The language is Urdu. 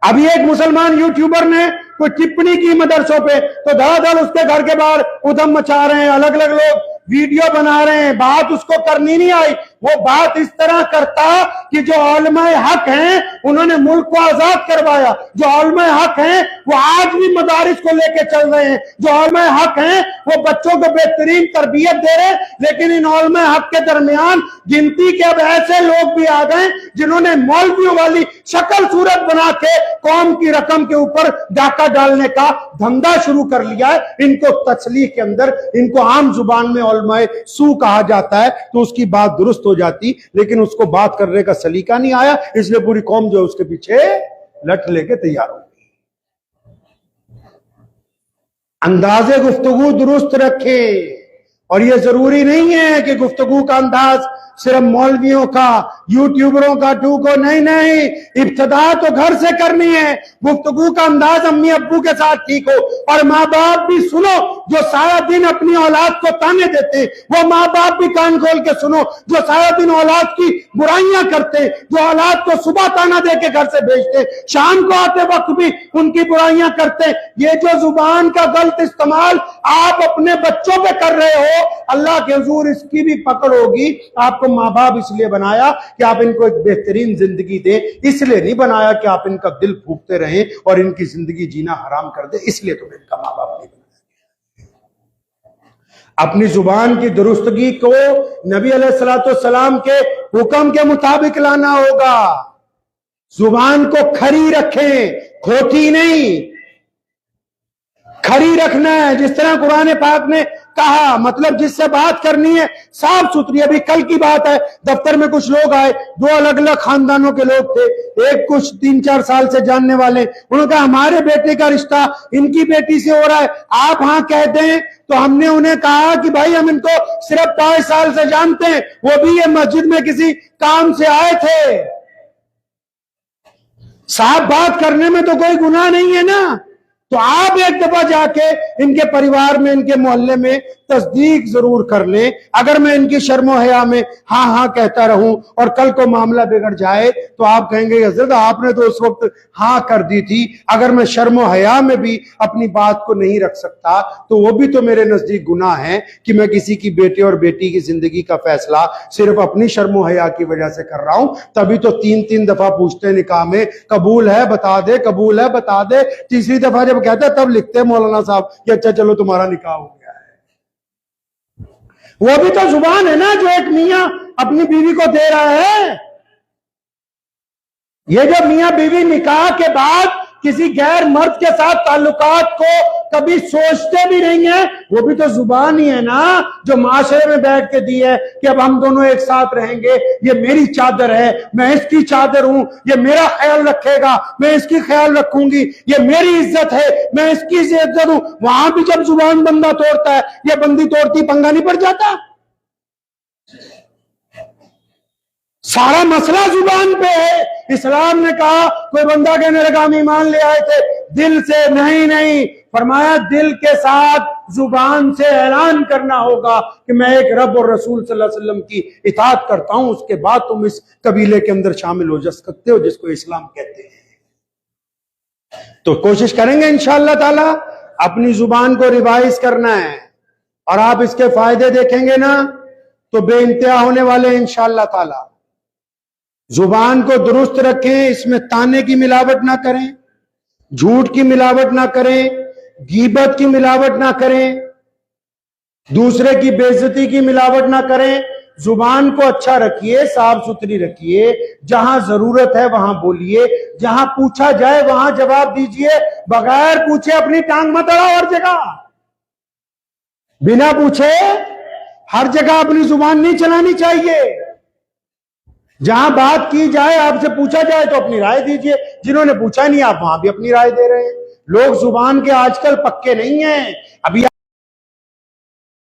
ابھی ایک مسلمان یوٹیوبر نے کوئی ٹپنی کی مدرسوں پہ تو دھڑا دھڑ اس کے گھر کے باہر ادھم مچا رہے ہیں، الگ الگ لوگ ویڈیو بنا رہے ہیں. بات اس کو کرنی نہیں آئی، وہ بات اس طرح کرتا کہ جو علماء حق ہیں انہوں نے ملک کو آزاد کروایا، جو علماء حق ہیں وہ آج بھی مدارس کو لے کے چل رہے ہیں، جو علماء حق ہیں وہ بچوں کو بہترین تربیت دے رہے ہیں. لیکن ان علماء حق کے درمیان گنتی کے اب ایسے لوگ بھی آ گئے جنہوں نے مولویوں والی شکل صورت بنا کے قوم کی رقم کے اوپر ڈاکہ ڈالنے کا دھندا شروع کر لیا ہے. ان کو تصریح کے اندر، ان کو عام زبان میں علماء سو کہا جاتا ہے تو اس کی بات درست ہو جاتی، لیکن اس کو بات کرنے کا سلیقہ نہیں آیا، اس لیے پوری قوم جو اس کے پیچھے لٹ لے کے تیار ہو گئی. انداز گفتگو درست رکھے، اور یہ ضروری نہیں ہے کہ گفتگو کا انداز صرف مولویوں کا، یوٹیوبروں کا ٹوکو، نہیں، ابتدا تو گھر سے کرنی ہے. گفتگو کا انداز امی ابو کے ساتھ ٹھیک ہو، اور ماں باپ بھی سنو جو سارا دن اپنی اولاد کو تانے دیتے ہیں، وہ ماں باپ بھی کان کھول کے سنو جو سارا دن اولاد کی برائیاں کرتے ہیں، جو اولاد کو صبح تانا دے کے گھر سے بھیجتے ہیں، شام کو آتے وقت بھی ان کی برائیاں کرتے ہیں. یہ جو زبان کا غلط استعمال آپ اپنے بچوں پہ کر رہے ہو، اللہ کے حضور اس کی بھی پکڑ ہوگی. آپ کو ماں باپ اس لیے بنایا کہ آپ ان کو ایک بہترین زندگی دیں، اس لیے نہیں بنایا کہ آپ ان کا دل پھونکتے رہیں اور ان کی زندگی جینا حرام کر دیں. اس لیے تمہیں ان کا ماں باپ نہیں بنایا. اپنی زبان کی درستگی کو نبی علیہ الصلوۃ والسلام کے حکم کے مطابق لانا ہوگا. زبان کو کھری رکھیں، کھوٹی نہیں، کھری رکھنا ہے. جس طرح قرآن پاک نے کہا، مطلب جس سے بات کرنی ہے صاف ستھری. ابھی کل کی بات ہے، دفتر میں کچھ لوگ آئے، دو الگ الگ خاندانوں کے لوگ تھے. ایک کچھ 3-4 سال سے جاننے والے، انہوں نے کہا ہمارے بیٹے کا رشتہ ان کی بیٹی سے ہو رہا ہے، آپ ہاں کہہ دیں. تو ہم نے انہیں کہا کہ بھائی ہم ان کو صرف 5 سال سے جانتے ہیں، وہ بھی یہ مسجد میں کسی کام سے آئے تھے. صاحب بات کرنے میں تو کوئی گناہ نہیں ہے نا. تو آپ ایک دفعہ جا کے ان کے پریوار میں، ان کے محلے میں تصدیق ضرور کر لیں. اگر میں ان کی شرم و حیا میں ہاں کہتا رہوں اور کل کو معاملہ بگڑ جائے تو آپ کہیں گے حضرت آپ نے تو اس وقت ہاں کر دی تھی. اگر میں شرم و حیا میں بھی اپنی بات کو نہیں رکھ سکتا تو وہ بھی تو میرے نزدیک گناہ ہے کہ میں کسی کی بیٹے اور بیٹی کی زندگی کا فیصلہ صرف اپنی شرم و حیا کی وجہ سے کر رہا ہوں. تبھی تو 3 دفعہ پوچھتے نکاح میں، قبول ہے بتا دے، قبول ہے بتا دے. تیسری دفعہ جب کہتا ہے تب لکھتے ہیں مولانا صاحب کہ اچھا چلو تمہارا نکاح ہو گیا ہے. وہ بھی تو زبان ہے نا جو ایک میاں اپنی بیوی کو دے رہا ہے. یہ جو میاں بیوی نکاح کے بعد کسی غیر مرد کے ساتھ تعلقات کو کبھی سوچتے بھی نہیں ہیں، وہ بھی تو زبان ہی ہے نا جو معاشرے میں بیٹھ کے دی ہے کہ اب ہم دونوں ایک ساتھ رہیں گے، یہ میری چادر ہے، میں اس کی چادر ہوں، یہ میرا خیال رکھے گا، میں اس کی خیال رکھوں گی، یہ میری عزت ہے، میں اس کی عزت ہوں. وہاں بھی جب زبان بندہ توڑتا ہے، یہ بندی توڑتی، پنگا نہیں پڑ جاتا؟ سارا مسئلہ زبان پہ ہے. اسلام نے کہا کوئی بندہ کہنے لگا ہم ایمان لے آئے تھے دل سے، نہیں، فرمایا دل کے ساتھ زبان سے اعلان کرنا ہوگا کہ میں ایک رب اور رسول صلی اللہ علیہ وسلم کی اطاعت کرتا ہوں. اس کے بعد تم اس قبیلے کے اندر شامل ہو جا سکتے ہو جس کو اسلام کہتے ہیں. تو کوشش کریں گے انشاءاللہ تعالی اپنی زبان کو ریوائز کرنا ہے، اور آپ اس کے فائدے دیکھیں گے نا تو بے انتہا ہونے والے ہیں انشاءاللہ تعالی. زبان کو درست رکھیں، اس میں تانے کی ملاوٹ نہ کریں، جھوٹ کی ملاوٹ نہ کریں، غیبت کی ملاوٹ نہ کریں، دوسرے کی بے عزتی کی ملاوٹ نہ کریں. زبان کو اچھا رکھیے، صاف ستھری رکھیے. جہاں ضرورت ہے وہاں بولیے، جہاں پوچھا جائے وہاں جواب دیجئے. بغیر پوچھے اپنی ٹانگ مت اڑاؤ ہر جگہ. بنا پوچھے ہر جگہ اپنی زبان نہیں چلانی چاہیے. جہاں بات کی جائے، آپ سے پوچھا جائے تو اپنی رائے دیجئے. جنہوں نے پوچھا نہیں آپ وہاں بھی اپنی رائے دے رہے ہیں. لوگ زبان کے آج کل پکے نہیں ہیں. ابھی